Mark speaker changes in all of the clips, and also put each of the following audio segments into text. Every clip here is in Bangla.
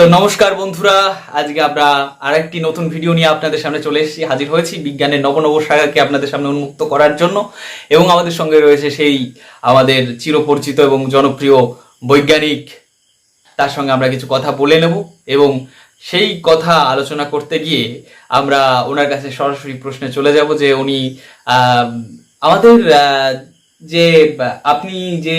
Speaker 1: তো নমস্কার বন্ধুরা, আজকে আমরা আরেকটি নতুন ভিডিও নিয়ে আপনাদের সামনে চলে এসেছি, হাজির হয়েছি বিজ্ঞানের নব নব শাখাকে আপনাদের সামনে উন্মুক্ত করার জন্য। এবং আমাদের সঙ্গে রয়েছে সেই আমাদের চিরপরিচিত এবং জনপ্রিয় বৈজ্ঞানিক। তার সঙ্গে আমরা কিছু কথা বলে নেব এবং সেই কথা আলোচনা করতে গিয়ে আমরা ওনার কাছে সরাসরি প্রশ্নে চলে যাব যে উনি আমাদের যে আপনি যে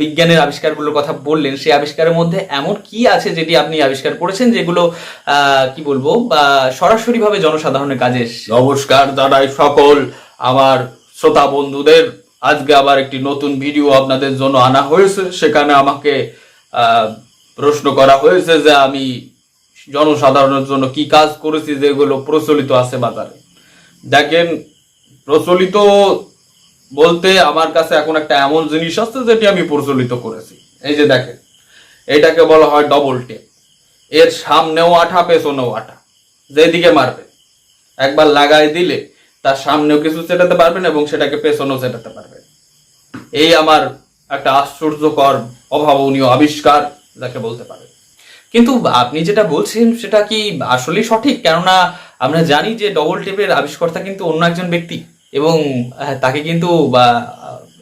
Speaker 1: বিজ্ঞানের আবিষ্কারগুলোর কথা বললেন, সেই আবিষ্কারের মধ্যে এমন কি আছে যেটি আপনি আবিষ্কার করেছেন যেগুলো কি বলবো সরাসরি ভাবে জনসাধারণের কাজে
Speaker 2: নমস্কার জানাই সকল আমার শ্রোতা বন্ধুদের। আজকে আবার একটি নতুন ভিডিও আপনাদের জন্য আনা হয়েছে। সেখানে আমাকে প্রশ্ন করা হয়েছে যে আমি জনসাধারণের জন্য কি কাজ করেছি যেগুলো প্রচলিত আছে বাজারে। দেখেন, প্রচলিত বলতে আমার কাছে এখন একটা এমন জিনিস আছে যেটি আমি প্রচলিত করেছি। এই যে দেখেন, এটাকে বলা হয় ডবল টেপ। এর সামনেও আঠা, পেছনেও আঠা, যেদিকে মারবে একবার লাগাই দিলে তার সামনেও কিছু চেটাতে পারবেন এবং সেটাকে পেছনেও চেটাতে পারবেন। এই আমার একটা আশ্চর্যকর অভাবনীয় আবিষ্কার যাকে বলতে পারে।
Speaker 1: কিন্তু আপনি যেটা বলছেন সেটা কি আসলেই সঠিক? কেননা আমরা জানি যে ডবল টেপের আবিষ্কর্তা কিন্তু অন্য একজন ব্যক্তি এবং তাকে কিন্তু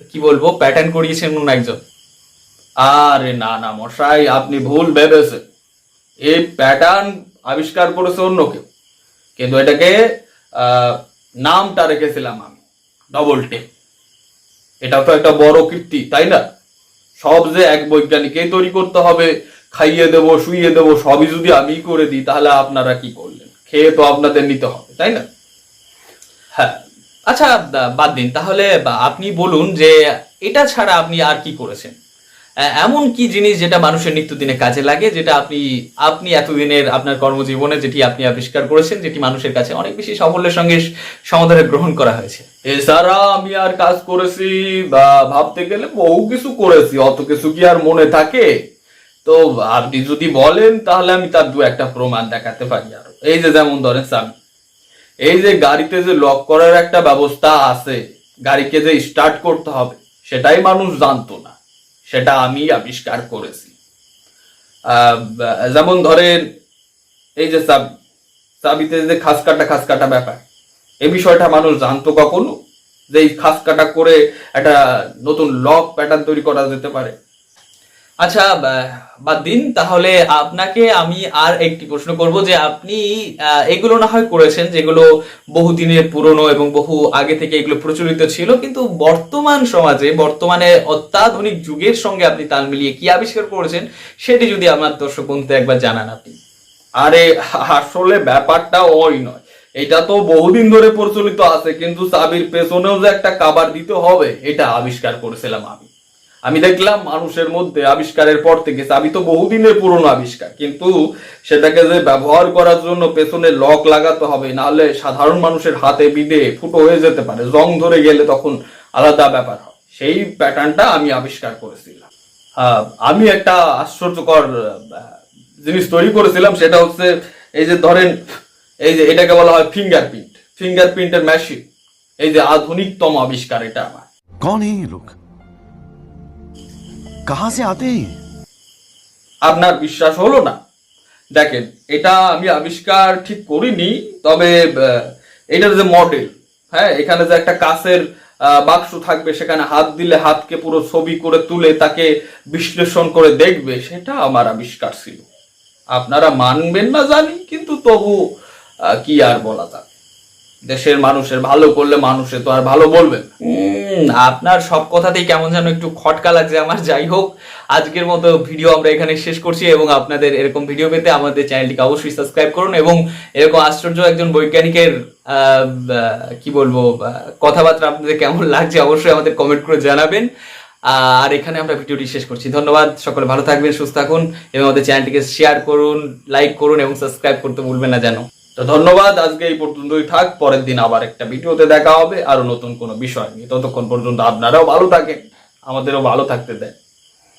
Speaker 1: কি বলবো প্যাটার্ন করিয়েছেন অন্য একজন।
Speaker 2: আরে না না মশাই, আপনি ভুল ভেবেছেন। এই প্যাটার্ন আবিষ্কার করেছে অন্য কেউ, কিন্তু এটাকে নামটা রেখেছিলাম আমি, ডবল টেপ। এটাও তো একটা বড় কীর্তি, তাই না? সব যে এক বৈজ্ঞানিকই তৈরি করতে হবে, খাইয়ে দেবো, শুইয়ে দেবো, সবই যদি আমি করে দিই তাহলে আপনারা কি করলেন? খেয়ে তো আপনাদের নিতে হবে, তাই না?
Speaker 1: হ্যাঁ, আচ্ছা বাদ দিন তাহলে। আপনি বলুন যে এটা ছাড়া আপনি আর কি করেছেন, এমন কি জিনিস যেটা মানুষের নিত্যদিনে কাজে লাগে, যেটা আপনি এতদিনের আপনার কর্মজীবনে যেটি আপনি আবিষ্কার করেছেন, যেটি মানুষের কাছে অনেক বেশি সাফল্যের সঙ্গে সমাদরে গ্রহণ করা হয়েছে।
Speaker 2: এছাড়া আমি আর কাজ করেছি বা ভাবতে গেলে বহু কিছু করেছি, অত কিছু কি আর মনে থাকে? তো আপনি যদি বলেন তাহলে আমি তার দু একটা প্রমাণ দেখাতে পারি আরো। এই যে যেমন ধরেন চাবি, এই যে গাড়িতে যে লক করার একটা ব্যবস্থা আছে, গাড়িকে যে স্টার্ট করতে হবে সেটাই মানুষ জানতো না, সেটা আমি আবিষ্কার করেছি। যেমন ধরেন এই যে চাবি, চাবিতে যে খাস কাটা ব্যাপার, এই বিষয়টা মানুষ জানতো কখনো যে এই খাস কাটা করে একটা নতুন লক প্যাটার্ন তৈরি করা যেতে পারে?
Speaker 1: আচ্ছা বাদ দিন তাহলে। আপনাকে আমি আর একটি প্রশ্ন করব যে আপনি এগুলো না হয় করেছেন যেগুলো বহুদিনের পুরনো এবং বহু আগে থেকে এগুলো প্রচলিত ছিল, কিন্তু বর্তমান সমাজে বর্তমানে অত্যাধুনিক যুগের সঙ্গে আপনি তাল মিলিয়ে কি আবিষ্কার করেছেন সেটি যদি আমার দর্শক বন্ধুদের একবার জানান আপনি।
Speaker 2: আরে আসলে ব্যাপারটা ওই নয়, এটা তো বহুদিন ধরে প্রচলিত আছে, কিন্তু চাবির পেছনেও যে একটা কাবার দিতে হবে এটা আবিষ্কার করেছিলাম আমি দেখলাম মানুষের মধ্যে আবিষ্কারের পর থেকে। চাবি তো বহুদিনের পুরনো আবিষ্কার, কিন্তু সেটাকে যে ব্যবহার করার জন্য পেছনে লক লাগাতে হবে, নাহলে সাধারণ মানুষের হাতে বিঁধে ফুটো হয়ে যেতে পারে, জং ধরে গেলে তখন আলাদা ব্যাপার হয়। সেই প্যাটার্নটা আমি আবিষ্কার করেছিলাম। আমি একটা আশ্চর্যকর জিনিস তৈরি করেছিলাম, সেটা হচ্ছে এই যে ধরেন, এই যে এটাকে বলা হয় ফিঙ্গারপ্রিন্টের মেশিন। এই যে আধুনিকতম আবিষ্কার এটা আমার।
Speaker 3: कौन है ये लोग, कहां से आते हैं?
Speaker 2: আপনার বিশ্বাস হলো না? দেখেন, এটা আমি আবিষ্কার ঠিক করিনি, তবে এটার যে মডেল, হ্যাঁ, এখানে যে একটা কাঁচের বাক্স থাকবে, সেখানে হাত দিলে হাতকে পুরো ছবি করে তুলে তাকে বিশ্লেষণ করে দেখবে, সেটা আমার আবিষ্কার ছিল। আপনারা মানবেন না জানি, কিন্তু তবু কি আর বলা যায়, দেশের মানুষের ভালো করলে মানুষে তো আর ভালো বলবেন।
Speaker 1: আপনার সব কথাতেই কেমন যেন একটু খটকা লাগছে আমার। যাই হোক, আজকের মতো ভিডিও আমরা এখানে শেষ করছি এবং আপনাদের এরকম ভিডিও পেতে আমাদের চ্যানেলটিকে অবশ্যই সাবস্ক্রাইব করুন এবং এরকম আশ্চর্য একজন বৈজ্ঞানিকের কি বলবো কথাবার্তা আপনাদের কেমন লাগছে অবশ্যই আমাদের কমেন্ট করে জানাবেন। আর এখানে আমরা ভিডিওটি শেষ করছি। ধন্যবাদ, সকলে ভালো থাকবেন, সুস্থ থাকুন এবং আমাদের চ্যানেলটিকে শেয়ার করুন, লাইক করুন এবং সাবস্ক্রাইব করতে ভুলবেন না যেন।
Speaker 2: তো ধন্যবাদ, আজকে এই পর্যন্তই থাক। পরের দিন আবার একটা ভিডিওতে দেখা হবে আরো নতুন কোনো বিষয় নিয়ে। ততক্ষণ পর্যন্ত আপনারাও ভালো থাকেন, আমাদেরও ভালো থাকতে দেন।